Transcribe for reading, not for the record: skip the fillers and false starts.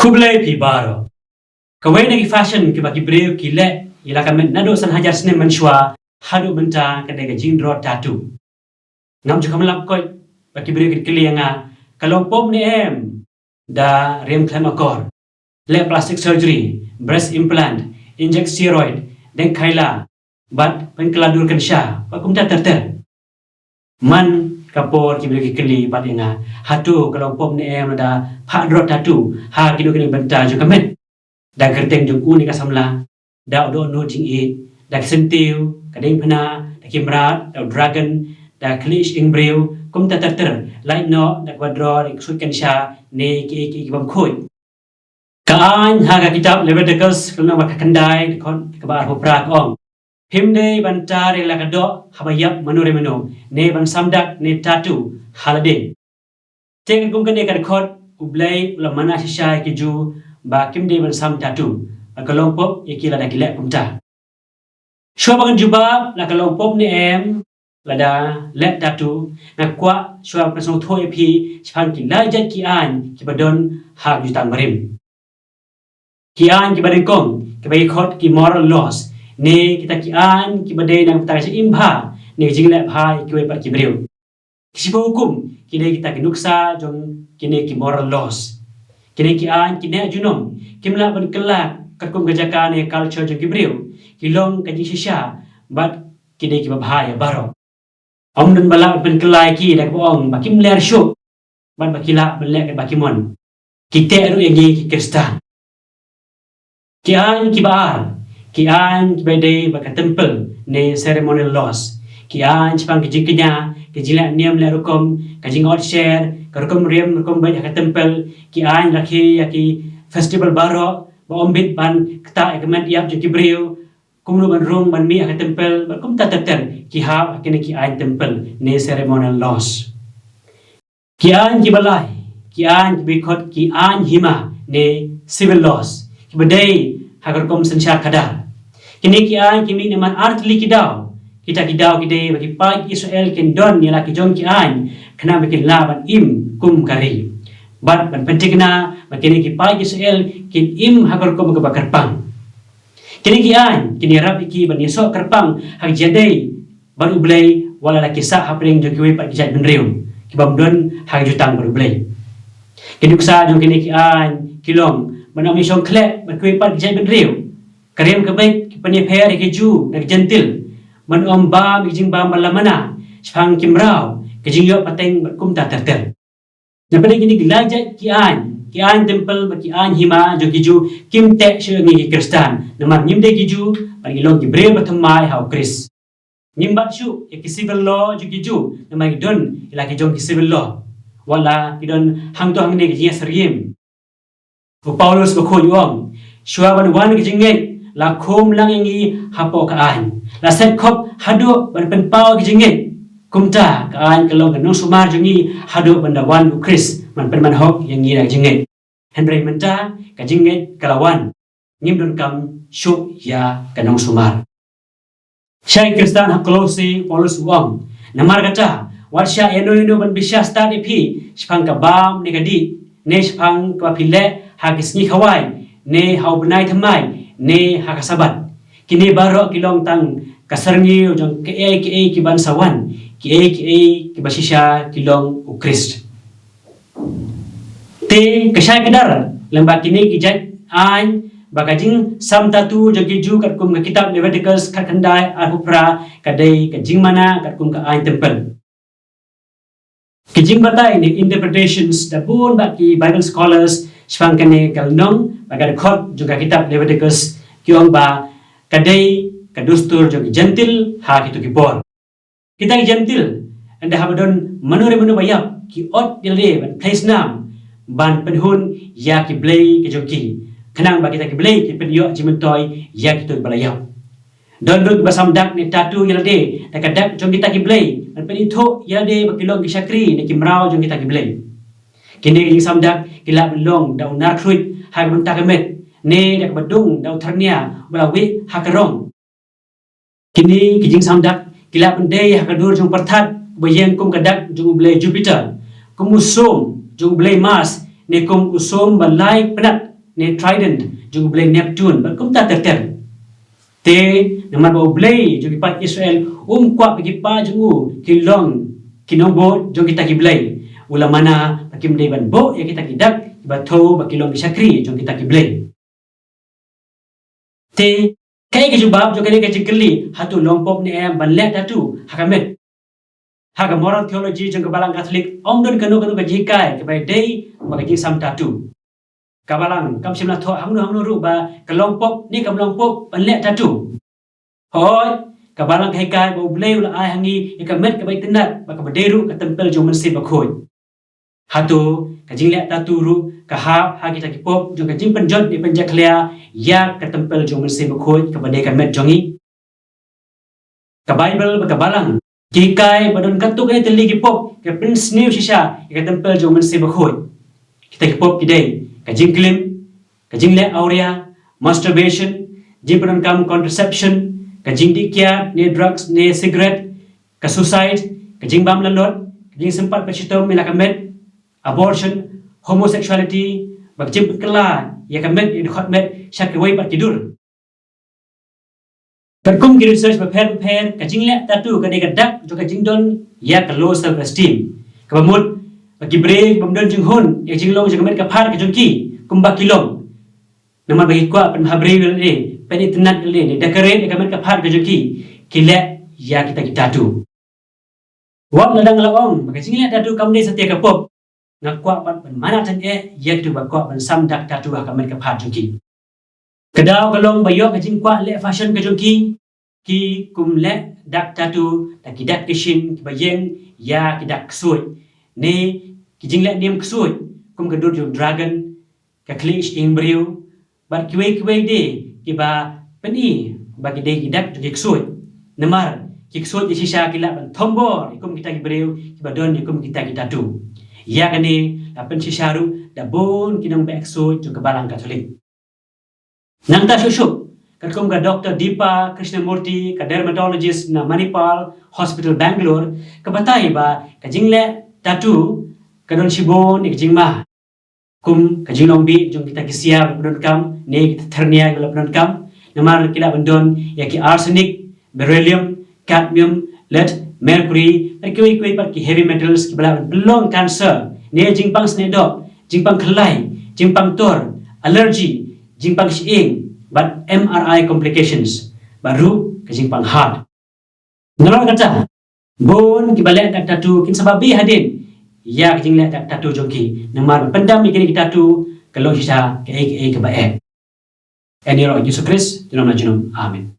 Kublai pi baro. Kawai nagi fashion ke bagi breu ki le ila kamen nado san hajar sne menshwa hadu benta kadega jindro tatu. Ngam ju kamelap koi bagi breu ki klianga kalau pom ni em da rem klem akor. Le plastic surgery, breast implant, inject steroid, dan kaila bat pengkeladur kensha bakum ter. Man kapor ki breu ki kli bat inga hatu kalau pom ni em da hadro tatu ha kido kini benta ju kamen. Da kerteng jung uni kasamla da odo no jing e da sentiu kadeng phana da kimrat da dragon da klish ingbreu kum ta ter lai no da kwadro da sut kensha ne ki bam khoi kaan haga kitab Leviticus kelna wa kakandai kon kabar hopra ong himde bantare la kado habayap manure mano ne ban samdak ne tatu halade teng kum kene kad khot ublai la mana shisha ki ju ba kim de ban sam tatu la kalong pop yakila da kilek kumta shwa bangan juba la kalong pop ni em la da let tatu na kwa shwa pasong thoi phi chan ki la jat ki an ki badon ha ju tang barim ki an ki badin kong ki bai khot ki moral loss ne kita ki an ki badai nang ta si imba ne jingle phai ki bai pat ki breu kisibo hukum kini kita ki nuksa jong kini ki moral loss kini ki an kini ajunom kimla ban kelak kakum gajaka ne culture jong kibreu kilong kaji shisha bat kini ki bahaya baro om dan balak ban kelai ki dak boong bakim ler syuk ban bakila belek bakimon kita ru yangi ki kristan ki an ki baar ki an ki bede baka temple ne ceremonial laws ki an chpang ki jiknya ki jila niam le rukom ka jingot share karukom riem rukom banyak ka temple ki an rakhi ya ki festival baro ba ombit ban kta ekmen iap je kibreu kumnu ban rong ban mi ka temple ba kum ta ter ki ha kene ki an temple ne ceremonial laws ki an ki balai ki an ki bikot ki an hima ne civil laws ki badai ha karukom sansha kada kini ki an ki mi ne man artli kidau kita kidau kide bagi pai Israel ken don ni laki jong ki an kena bikin laban im kum kari bat ban pentingna bakini ki pai Israel kin im hagar ko bakar pang kini ki an kini rap ki ban yeso kerpang hak jadai baru blai wala laki sa hapring jong ki pat kijat benreu ki bam don hak jutang baru blai kini sa jong kini ki an kilong manami song klek ban ki pat kijat benreu karem ke baik ki pani pher ki ju nak gentil man om ba mijing ba malamana chang kimrao kejing yo pateng kum ta ter na pade kini gilaja ki an temple ba ki an hima jo kiju kim te shengi ki kristan na mar nimde kiju pagi long ki breu batamai hau kris nimba chu ki civil law jo kiju na mai don ila ki jong ki civil law wala ki don hang to hang ne ki seriem ko paulus ba ko yuang shwa ban wan ki jingeng la khom lang yangi hapo ka an la set khop hado ban pen pau ki jingit kumta ka an kalong ka nong sumar jungi hado banda wan u kris man pen man hok yangi la jingit henry menta ka jingit kalawan ngim don kam shuk ya ka nong sumar syai kristan hakolosi polus uang namar kata warsha eno ban bisya stadi pi spang ka bam ne gadi ne spang ka pile hagisni khawai ne hau benai thamai ne hakasabat kini baro kilong tang kasarngi jong ke ki bansawan ki basisha kilong ukrist te kashay kadar lamba kini kijat an bagajing samtatu jong kiju kat kum kitab Leviticus kat kandai arhupra kadai kajing mana kat kum ka an temple kijing batai ni interpretations da bun baki bible scholars swangkane kalnong bagad khot juga kitab Leviticus kiong ba kadai kadustur jogi gentil ha kitu kipor kita gentil anda habadon manure manu bayap ki ot dilde ban place nam ban penhun ya ki blay ki joki kanang ba kita ki blay ki penyo jimentoy ya kitu balayap don dut basamdak ni tatu yalde takadak jong kita ki blay ban penitho yalde bakilong ki syakri ni kimrao jong kita ki blay kini ing samdak kila belong da unar kruit ha bunta kemet ne dak badung da utharnia balawi hakarong kini kijing samdak kila pendai hakadur jong perthat bayeng kum kadak jong blai Jupiter kum usum jong blai Mars ne kum usum balai penat ne Trident jung blay Neptune ba kum ta ter te naman ba blay jung pa Israel kwa bagi pa jungu kilong kinombo jung kita kiblay ula mana pakim day ban bo ya kita kidak ba tho ba kilong bisakri jung kita kiblay te kay ke jubab jung kay ke jikli hatu lompop ni em ban let tatu hakamet haga moral theology jung kabalang Catholic ongdon kanu ka jikai ke bay day ba jing sam tatu kabalang kam simla tho hangnu ru ba kelompok ni kelompok ban let tatu hoi kabalang kai kai bo blay ula ai hangi ikamet ke bay tenat ba ka baderu ka tempel jung mensi ba khoi hatu ka jingle tatu ru ka hap hagi ta kipop jung ka jing penjot ni penjaklia ya ka tempel jung mensi ba khoi ka badai ka met jongi ka Bible ba ka balang kikai badon katuk ni teli kipop ka prince new shisha ka tempel jung mensi ba khoi kita kipop kidai ka jing klim ka jingle aurea masturbation jing badon kam contraception ka jing dikia ni drugs ni cigarette ka suicide ka jing bam lalot ka jing sempat bercitom mila ka met abortion, homosexuality, bagjim kela, ya kamet di khotmet syakawai bat tidur. Perkum ki research prepare kajing le tatu kadai kadak jo kajing don ya ka low self esteem. Kabamut bagi break bamdon jing hun ya jing long jing kamet ka phar ka jongki kumba kilong. Nama bagi kwa pen habre le pen internet le ni decorate ya kamet ka phar ka jongki kile ya kita tatu. Wak ladang laong bagi jing le tatu kamne setia ka pop ngakwa ban mana tan ya tu ba kwa ban sam dak tatu ka men ka phat jongki kedau kalong bayok ka jing kwa le fashion ka jongki ki kum le dak tatu ta ki dak kishin ki bayeng ya ki dak ksui ne ki jing le nim ksui kum ka dur jong dragon ka klish ing briu ban kiwe de ki ba pani ba ki de ki dak jongki ksui namar ki ksui ki shisha ki la ban thombor kum kita ki briu ki ba don kum kita ki tatu ya kani apen sisharu da bon kinang bekso jo kabalang Katolik nang ta shushu katkum ga Dr. Deepa Krishnamurti ka dermatologist na Manipal Hospital Bangalore ka batai ba ka jingle tatu ka don shibon ni jingma kum ka jinglong bi jong kita kisia don kam ne thernia ga don kam namar kila bandon ya ki arsenic beryllium cadmium lead mercury kiwi par ki heavy metals ki belong cancer ne jingpang snedo jingpang khlai jingpang tor allergy jingpang shing but MRI complications baru ke jingpang heart ngalor kata bon ki balek dak tatu kin sababi hadin ya ke jingle dak tatu jongki namar pendam ki tatu kalau sisa ke bae Yesus Kristus dalam nama amin.